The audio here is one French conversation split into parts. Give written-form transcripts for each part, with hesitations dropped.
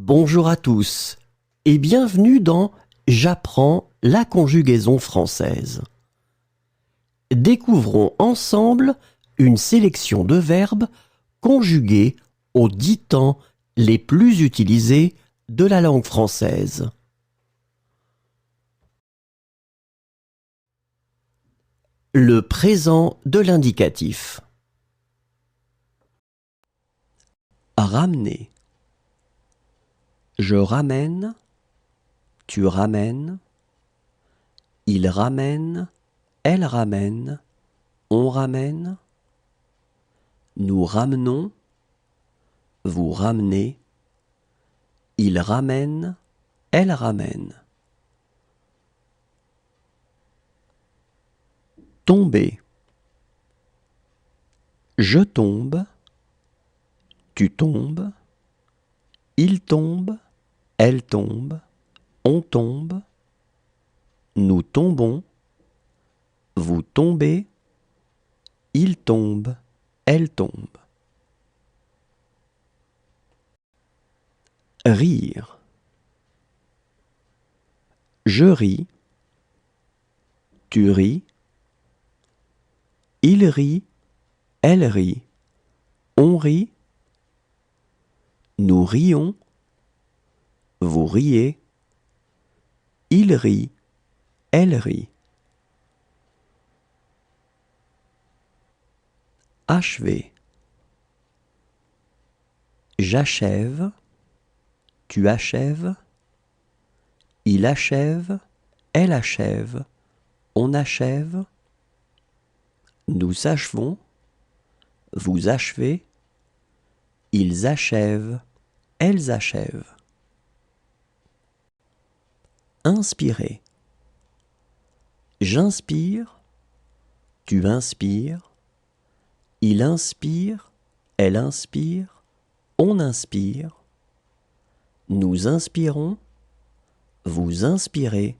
Bonjour à tous et bienvenue dans J'apprends la conjugaison française. Découvrons ensemble une sélection de verbes conjugués aux 10 temps les plus utilisés de la langue française. Le présent de l'indicatif. Ramener. Je ramène, tu ramènes, il ramène, elle ramène, on ramène, nous ramenons, vous ramenez, il ramène, elle ramène. Tomber. Je tombe, tu tombes, il tombe, elle tombe, on tombe, nous tombons, vous tombez, il tombe, elle tombe. Rire. Je ris, tu ris, il rit, elle rit, on rit, nous rions, vous riez, il rit, elle rit. Achever. J'achève, tu achèves, il achève, elle achève, on achève, nous achevons, vous achevez, ils achèvent, elles achèvent. Inspirer. J'inspire, tu inspires, il inspire, elle inspire, on inspire, nous inspirons, vous inspirez,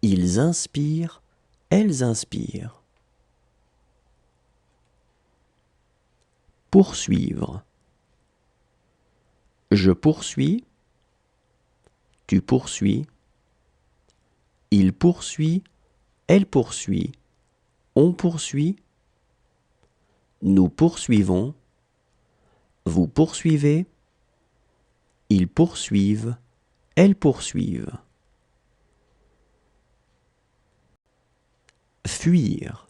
ils inspirent, elles inspirent. Poursuivre. Je poursuis, tu poursuis, il poursuit, elle poursuit, on poursuit, nous poursuivons, vous poursuivez, ils poursuivent, elles poursuivent. Fuir.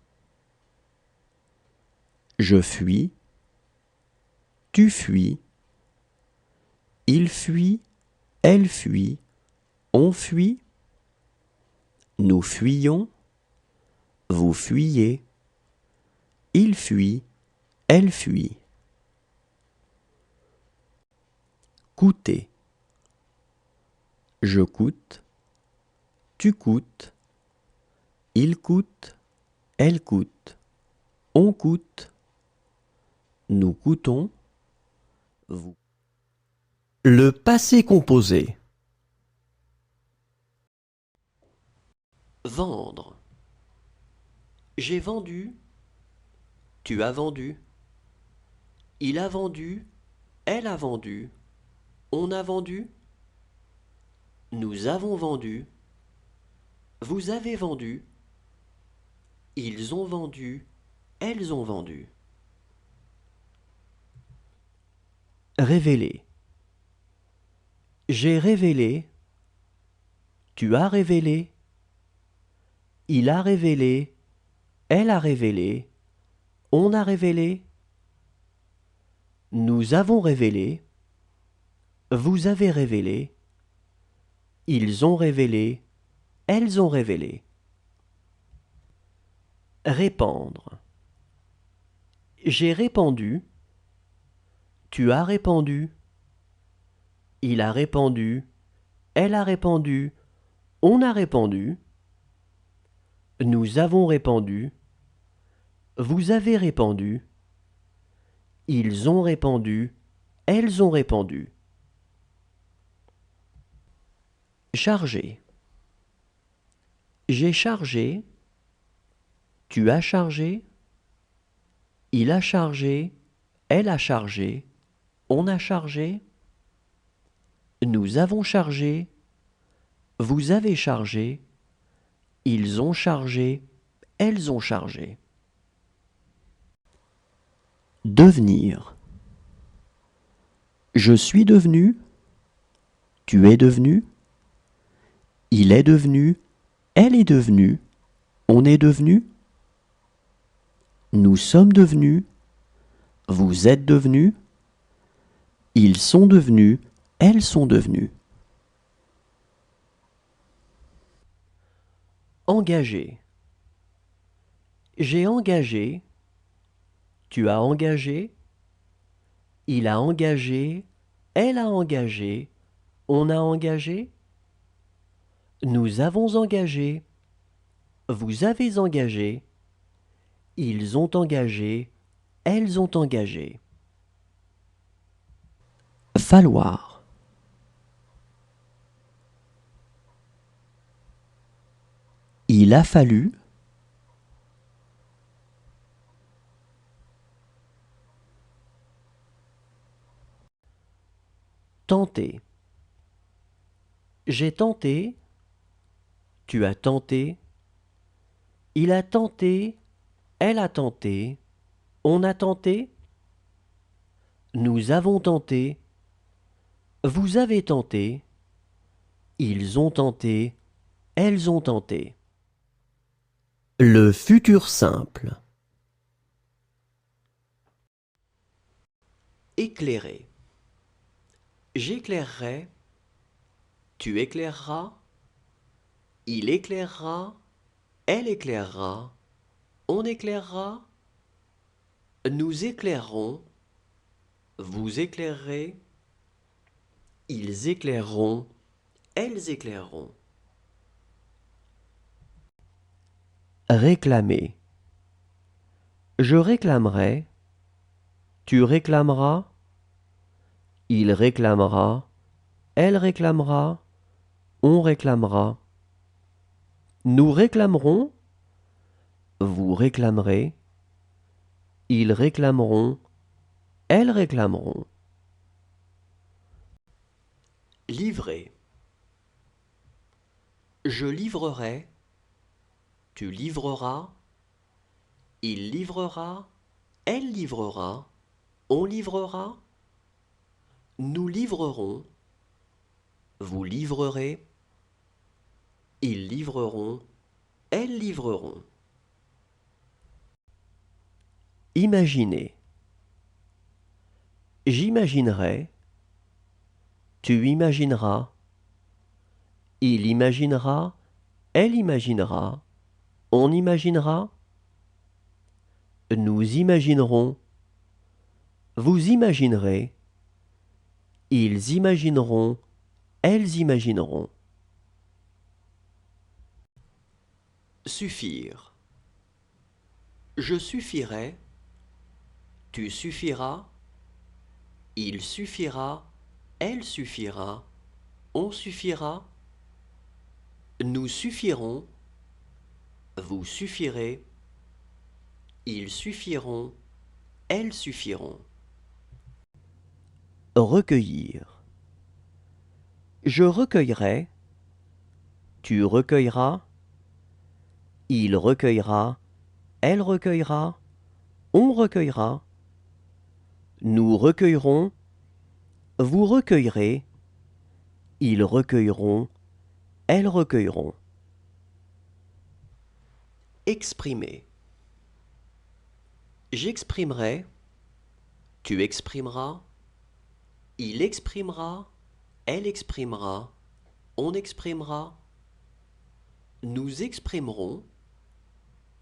Je fuis, tu fuis, il fuit, elle fuit, on fuit, nous fuyons, vous fuyez, il fuit, elle fuit. Coûter. Je coûte, tu coûtes, il coûte, elle coûte, on coûte, nous coûtons, vous. Le passé composé. Vendre. J'ai vendu, tu as vendu, il a vendu, elle a vendu, on a vendu, nous avons vendu, vous avez vendu, ils ont vendu, elles ont vendu. Révéler. J'ai révélé, tu as révélé, il a révélé, elle a révélé, on a révélé, nous avons révélé, vous avez révélé, ils ont révélé, elles ont révélé. Répandre. J'ai répandu, tu as répandu, il a répandu, elle a répandu, on a répandu, nous avons répandu, vous avez répandu, ils ont répandu, elles ont répandu. Charger. J'ai chargé, tu as chargé, il a chargé, elle a chargé, on a chargé, Nous avons chargé. Vous avez chargé. Ils ont chargé. Elles ont chargé. Devenir. Je suis devenu. Tu es devenu. Il est devenu. Elle est devenue. On est devenu. Nous sommes devenus. Vous êtes devenus. Ils sont devenus. Elles sont devenues. Engager. J'ai engagé. Tu as engagé. Il a engagé. Elle a engagé. On a engagé. Nous avons engagé. Vous avez engagé. Ils ont engagé. Elles ont engagé. Falloir. Il a fallu. Tenter. J'ai tenté. Tu as tenté. Il a tenté. Elle a tenté. On a tenté. Nous avons tenté. Vous avez tenté. Ils ont tenté. Elles ont tenté. Le futur simple. Éclairer. J'éclairerai. Tu éclaireras. Il éclairera. Elle éclairera. On éclairera. Nous éclairerons. Vous éclairerez. Ils éclaireront. Elles éclaireront. Réclamer. Je réclamerai. Tu réclameras. Il réclamera. Elle réclamera. On réclamera. Nous réclamerons. Vous réclamerez. Ils réclameront. Elles réclameront. Livrer. Je livrerai. Tu livreras. Il livrera. Elle livrera. On livrera. Nous livrerons. Vous livrerez. Ils livreront. Elles livreront. Imaginer. J'imaginerai. Tu imagineras. Il imaginera. Elle imaginera. On imaginera. Nous imaginerons. Vous imaginerez. Ils imagineront. Elles imagineront. Suffire. Je suffirai. Tu suffiras. Il suffira. Elle suffira. On suffira. Nous suffirons. Vous suffirez. Ils suffiront. Elles suffiront. Recueillir. Je recueillerai. Tu recueilleras. Il recueillera. Elle recueillera. On recueillera. Nous recueillerons. Vous recueillerez. Ils recueilleront. Elles recueilleront. Exprimer. J'exprimerai. Tu exprimeras. Il exprimera. Elle exprimera. On exprimera. Nous exprimerons.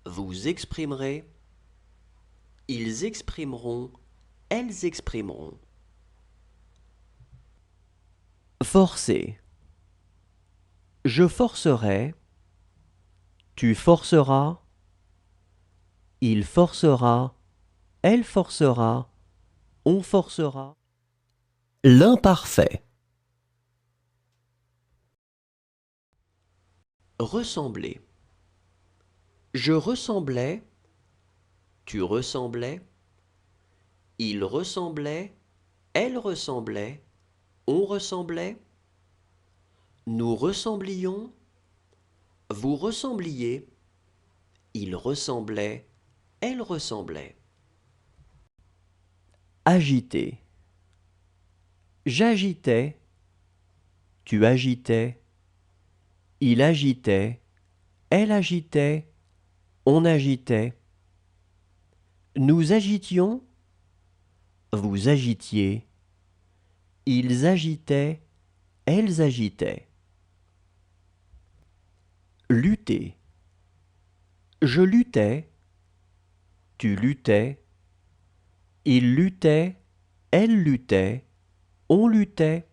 Vous exprimerez. Ils exprimeront. Elles exprimeront. Forcer. Je forcerai. Tu forceras. Il forcera. Elle forcera. On forcera. L'imparfait. Ressembler. Je ressemblais. Tu ressemblais. Il ressemblait. Elle ressemblait. On ressemblait. Nous ressemblions, vous ressembliez, il ressemblait, elle ressemblait. Agiter. J'agitais, tu agitais, il agitait, elle agitait, on agitait. Nous agitions, vous agitiez, ils agitaient, elles agitaient. Lutter. Je luttais, tu luttais, il luttait, elle luttait, on luttait.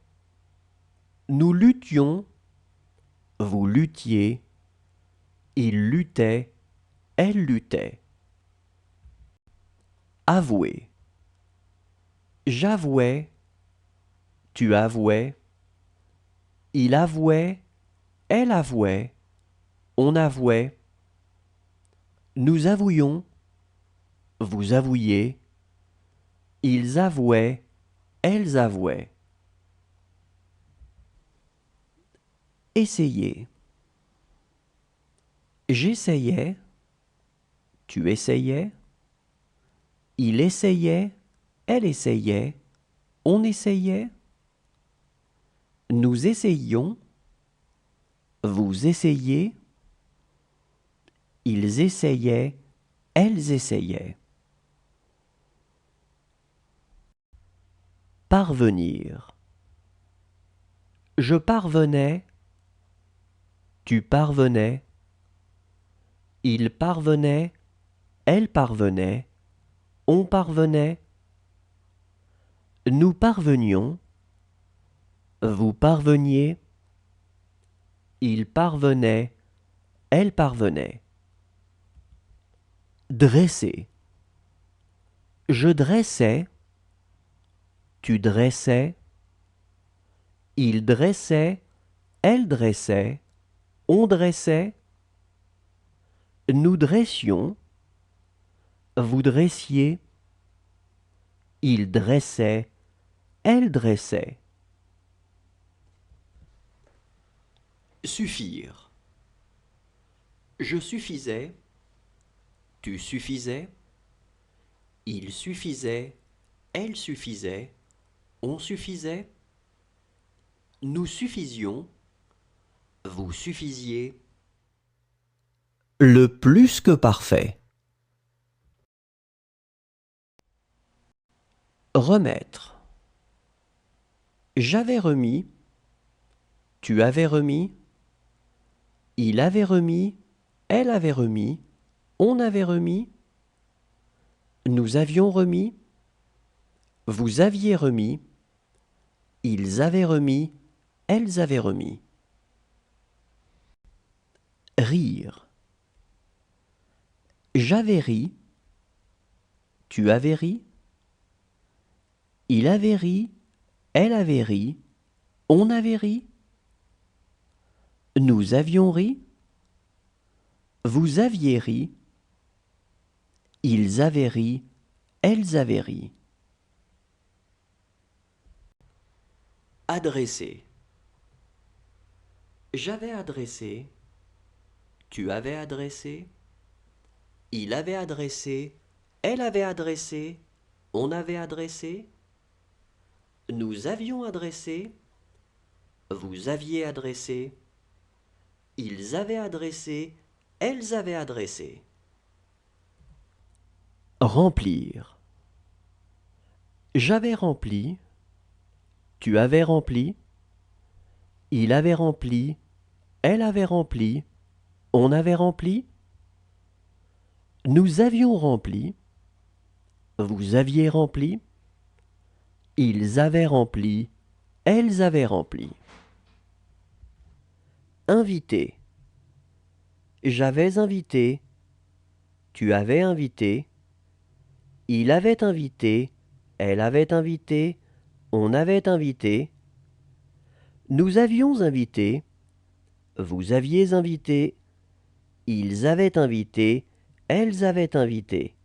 Nous luttions, vous luttiez, il luttait, elle luttait. Avouer. J'avouais, tu avouais, il avouait, elle avouait, on avouait. Nous avouions, vous avouiez, ils avouaient, elles avouaient. Essayer. J'essayais, tu essayais, il essayait, elle essayait, on essayait. Nous essayions, vous essayiez, ils essayaient, elles essayaient. Parvenir. Je parvenais, tu parvenais, il parvenait, elle parvenait, on parvenait. Nous parvenions, vous parveniez, il parvenait, elle parvenait. Dresser. Je dressais, tu dressais, il dressait, elle dressait, on dressait. Nous dressions, vous dressiez, il dressait, elle dressait. Suffire. Je suffisais, tu suffisais, il suffisait, elle suffisait, on suffisait. Nous suffisions, vous suffisiez. Le plus que parfait. Remettre. J'avais remis, tu avais remis, il avait remis, elle avait remis, on avait remis, nous avions remis, vous aviez remis, ils avaient remis, elles avaient remis. Rire. J'avais ri, tu avais ri, il avait ri, elle avait ri, on avait ri, nous avions ri, vous aviez ri, ils avaient ri, elles avaient ri. Adresser. J'avais adressé, tu avais adressé, il avait adressé, elle avait adressé, on avait adressé, nous avions adressé, vous aviez adressé, ils avaient adressé, elles avaient adressé. Remplir. J'avais rempli, tu avais rempli, il avait rempli, elle avait rempli, on avait rempli, nous avions rempli, vous aviez rempli, ils avaient rempli, elles avaient rempli. Invité. J'avais invité, tu avais invité, il avait invité, elle avait invité, on avait invité, nous avions invité, vous aviez invité, ils avaient invité, elles avaient invité.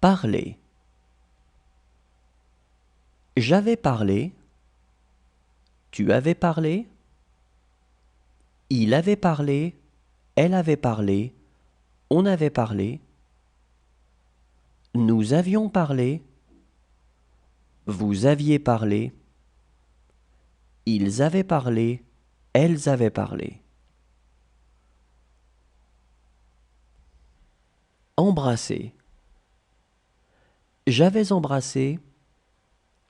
Parler. J'avais parlé, Tu avais parlé. Il avait parlé. Elle avait parlé. On avait parlé. Nous avions parlé. Vous aviez parlé. Ils avaient parlé. Elles avaient parlé. Embrasser. J'avais embrassé.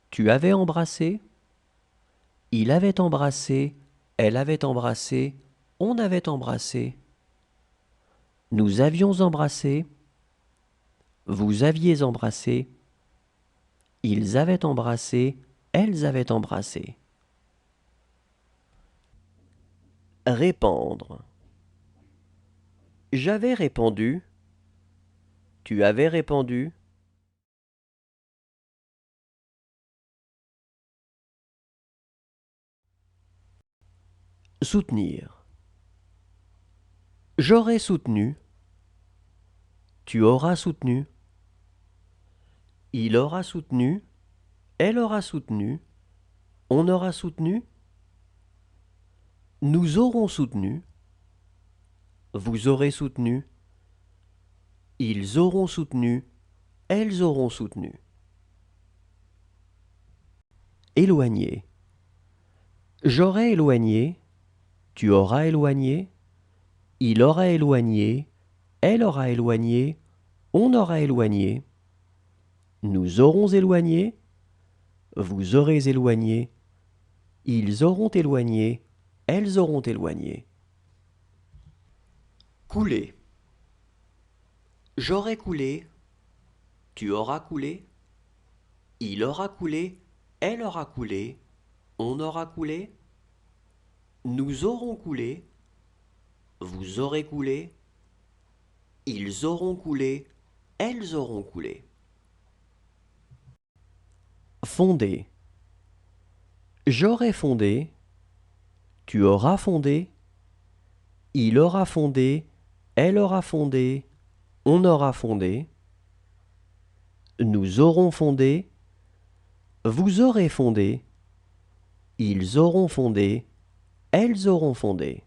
Tu avais embrassé. Il avait embrassé. Elle avait embrassé. On avait embrassé. Nous avions embrassé. Vous aviez embrassé. Ils avaient embrassé. Elles avaient embrassé. Répandre. J'avais répandu. Tu avais répandu. Soutenir. J'aurais soutenu. Tu auras soutenu. Il aura soutenu. Elle aura soutenu. On aura soutenu. Nous aurons soutenu. Vous aurez soutenu. Ils auront soutenu. Elles auront soutenu. Éloigner. J'aurai éloigné. Tu auras éloigné. Il aura éloigné. Elle aura éloigné. On aura éloigné. Nous aurons éloigné. Vous aurez éloigné. Ils auront éloigné. Elles auront éloigné. Couler. J'aurai coulé. Tu auras coulé. Il aura coulé. Elle aura coulé. On aura coulé. Nous aurons coulé. Vous aurez coulé. Ils auront coulé. Elles auront coulé. Fonder. J'aurai fondé. Tu auras fondé. Il aura fondé. Elle aura fondé. On aura fondé. Nous aurons fondé. Vous aurez fondé. Ils auront fondé. Elles auront fondé.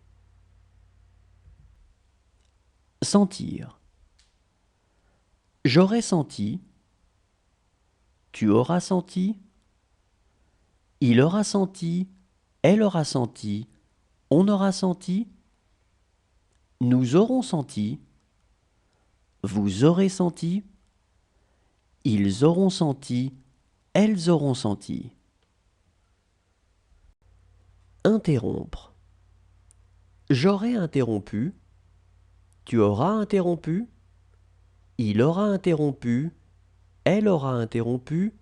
Sentir. J'aurais senti. Tu auras senti. Il aura senti. Elle aura senti. On aura senti. Nous aurons senti. Vous aurez senti. Ils auront senti. Elles auront senti. Interrompre. J'aurai interrompu. Tu auras interrompu. Il aura interrompu. Elle aura interrompu.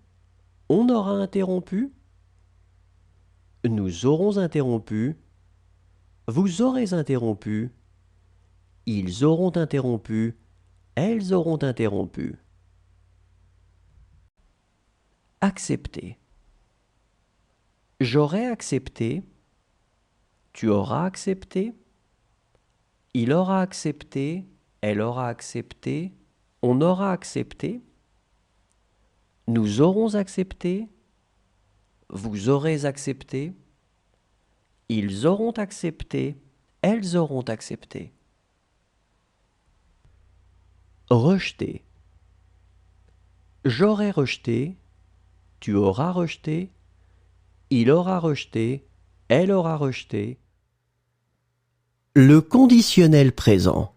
On aura interrompu. Nous aurons interrompu. Vous aurez interrompu. Ils auront interrompu. Elles auront interrompu. Accepter. J'aurai accepté. Tu auras accepté. Il aura accepté. Elle aura accepté. On aura accepté. Nous aurons accepté. Vous aurez accepté. Ils auront accepté. Elles auront accepté. Rejeter. J'aurai rejeté. Tu auras rejeté. Il aura rejeté. Elle aura rejeté. Le conditionnel présent.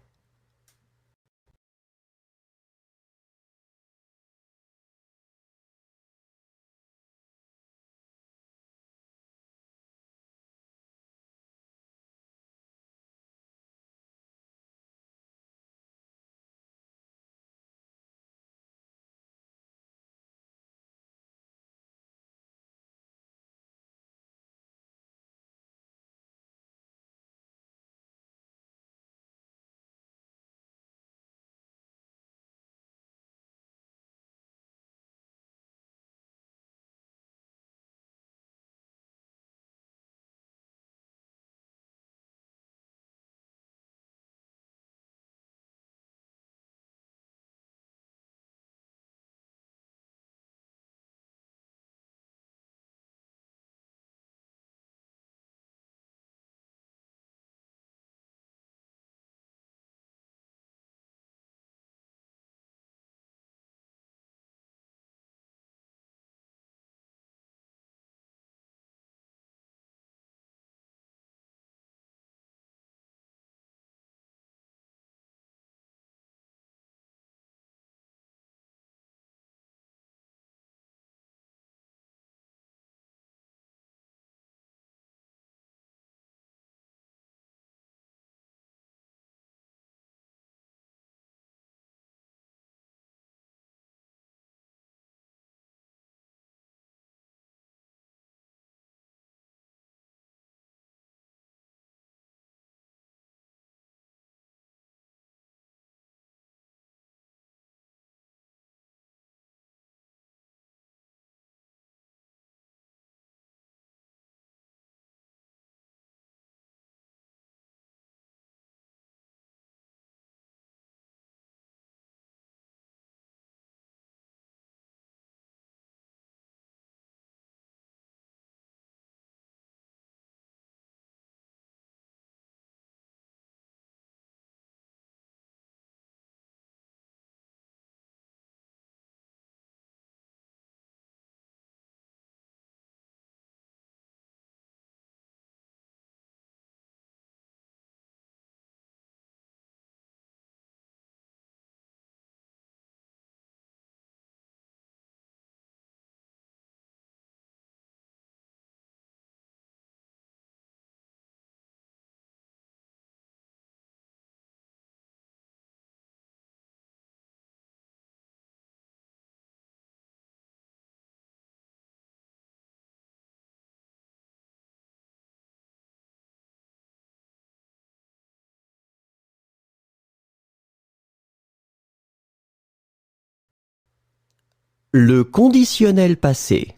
Le conditionnel passé.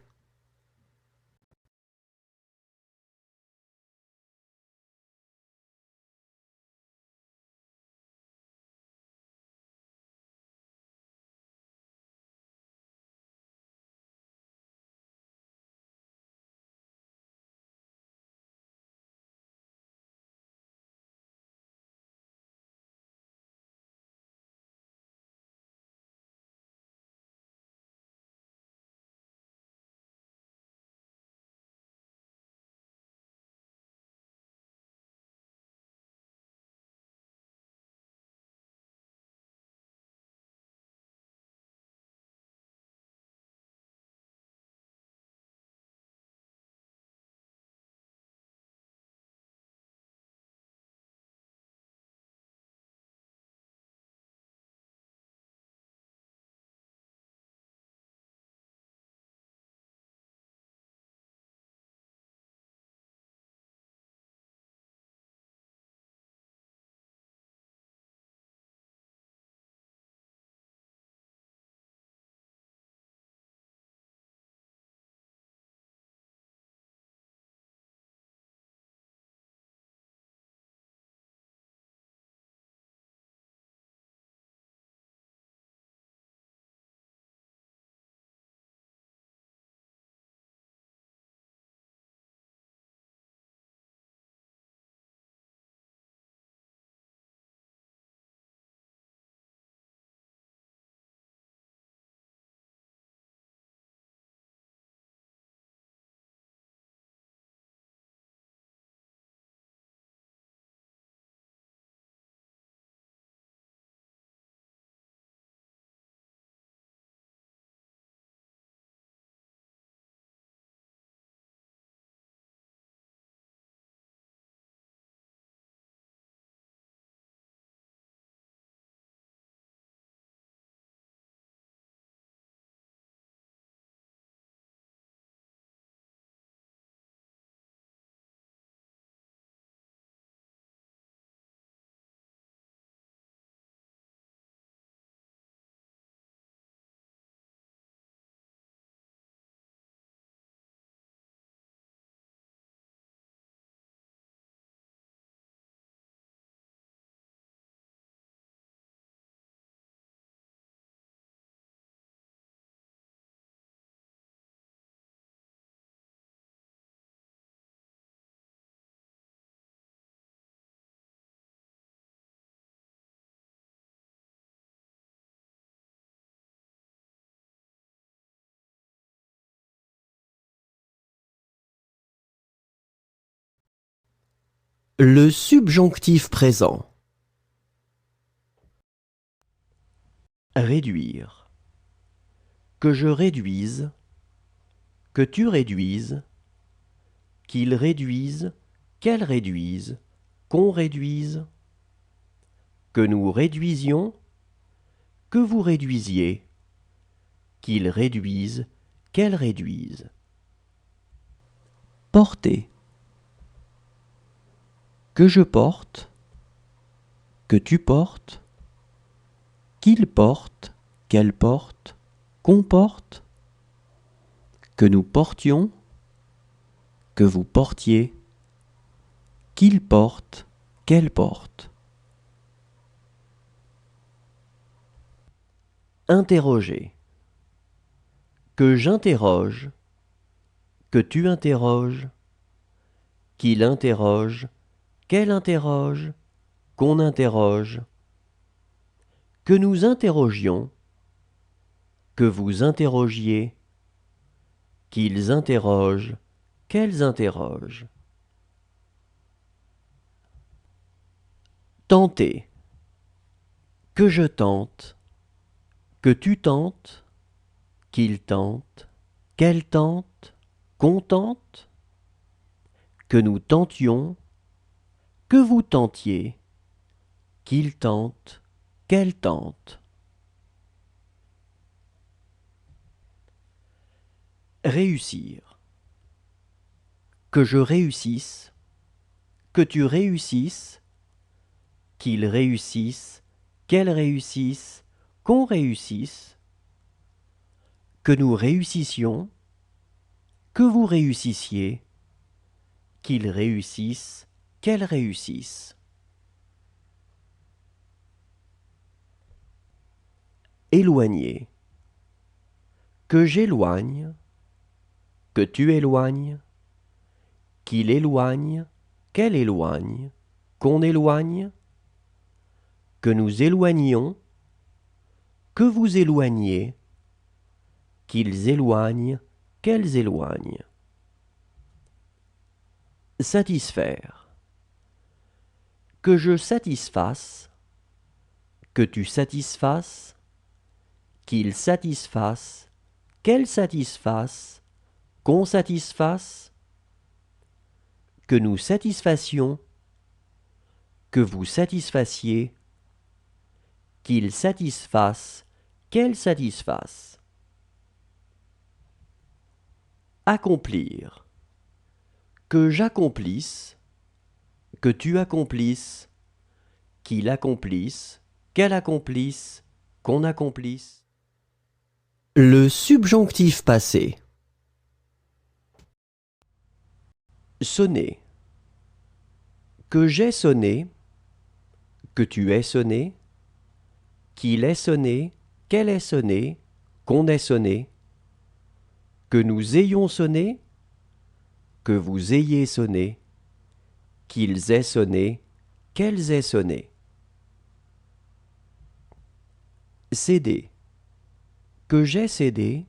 Le subjonctif présent. Réduire. Que je réduise. Que tu réduises. Qu'il réduise. Qu'elle réduise. Qu'on réduise. Que nous réduisions. Que vous réduisiez. Qu'il réduise. Qu'elle réduise. Porter. Que je porte. Que tu portes. Qu'il porte. Qu'elle porte. Qu'on porte. Que nous portions. Que vous portiez. Qu'il porte. Qu'elle porte. Interroger. Que j'interroge. Que tu interroges. Qu'il interroge. Qu'elle interroge. Qu'on interroge. Que nous interrogions. Que vous interrogiez. Qu'ils interrogent. Qu'elles interrogent. Tenter. Que je tente. Que tu tentes. Qu'il tente. Qu'elle tente. Qu'on tente. Que nous tentions. Que vous tentiez. Qu'il tente. Qu'elle tente. Réussir. Que je réussisse. Que tu réussisses. Qu'il réussisse. Qu'elle réussisse. Qu'on réussisse. que nous réussissions, que vous réussissiez, qu'ils réussissent, qu'elles réussissent. Éloigner. Que j'éloigne, que tu éloignes, qu'il éloigne, qu'elle éloigne, qu'on éloigne, que nous éloignions, que vous éloigniez, qu'ils éloignent, qu'elles éloignent. Satisfaire. Que je satisfasse, que tu satisfasses, qu'il satisfasse, qu'elle satisfasse, qu'on satisfasse, que nous satisfassions, que vous satisfassiez, qu'il satisfasse, qu'elle satisfasse. Accomplir. Que j'accomplisse, que tu accomplisses, qu'il accomplisse, qu'elle accomplisse, qu'on accomplisse. Le subjonctif passé. Sonner. Que j'ai sonné, que tu aies sonné, qu'il ait sonné, qu'elle ait sonné, qu'on ait sonné, que nous ayons sonné, que vous ayez sonné, qu'ils aient sonné, qu'elles aient sonné. Céder. Que j'ai cédé,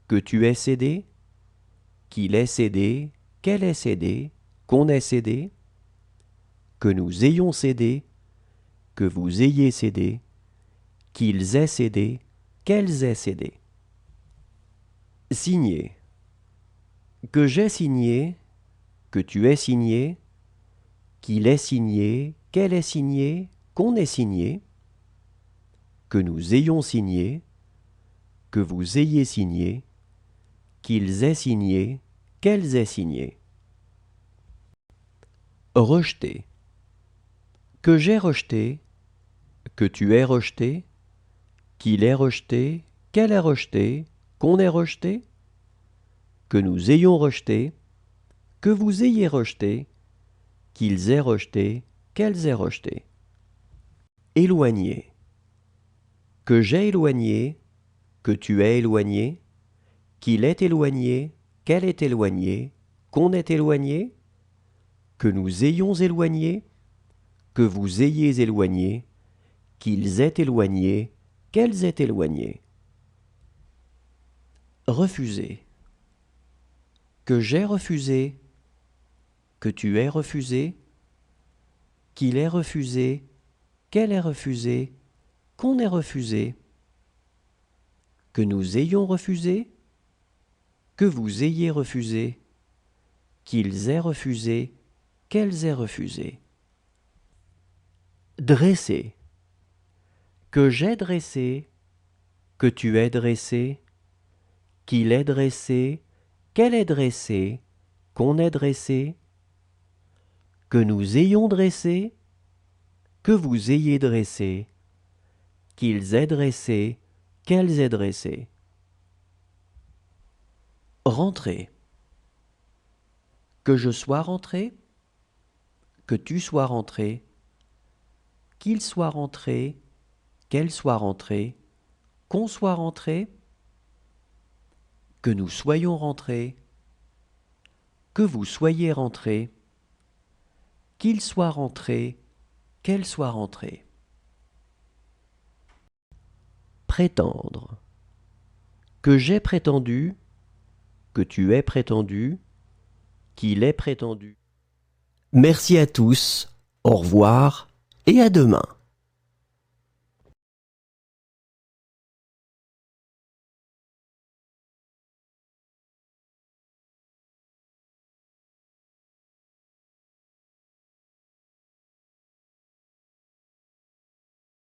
que tu aies cédé, qu'il ait cédé, qu'elle ait cédé, qu'on ait cédé, que nous ayons cédé, que vous ayez cédé, qu'ils aient cédé, qu'elles aient cédé. Signer. Que j'ai signé, que tu aies signé, qu'il ait signé, qu'elle ait signé, qu'on ait signé, que nous ayons signé, que vous ayez signé, qu'ils aient signé, qu'elles aient signé. Rejeter. Que j'ai rejeté, que tu aies rejeté, qu'il ait rejeté, qu'elle ait rejeté, qu'on ait rejeté, que nous ayons rejeté, que vous ayez rejeté, qu'ils aient rejeté, qu'elles aient rejeté. Éloigner. Que j'ai éloigné, que tu aies éloigné, qu'il ait éloigné, qu'elle ait éloigné, qu'on ait éloigné, que nous ayons éloigné, que vous ayez éloigné, qu'ils aient éloigné, qu'elles aient éloigné. Refuser. Que j'ai refusé, que tu aies refusé, qu'il ait refusé, qu'elle ait refusé, qu'on ait refusé, que nous ayons refusé, que vous ayez refusé, qu'ils aient refusé, qu'elles aient refusé. Dresser. Que j'ai dressé, que tu aies dressé, qu'il ait dressé, qu'elle ait dressé, qu'on ait dressé, que nous ayons dressé, que vous ayez dressé, qu'ils aient dressé, qu'elles aient dressé. Rentrer. Que je sois rentré, que tu sois rentré, qu'il soit rentré, qu'elle soit rentrée, qu'on soit rentré, que nous soyons rentrés, que vous soyez rentrés, qu'il soit rentré, qu'elle soit rentrée. Prétendre. Que j'ai prétendu, que tu aies prétendu, qu'il ait prétendu. Merci à tous, au revoir et à demain.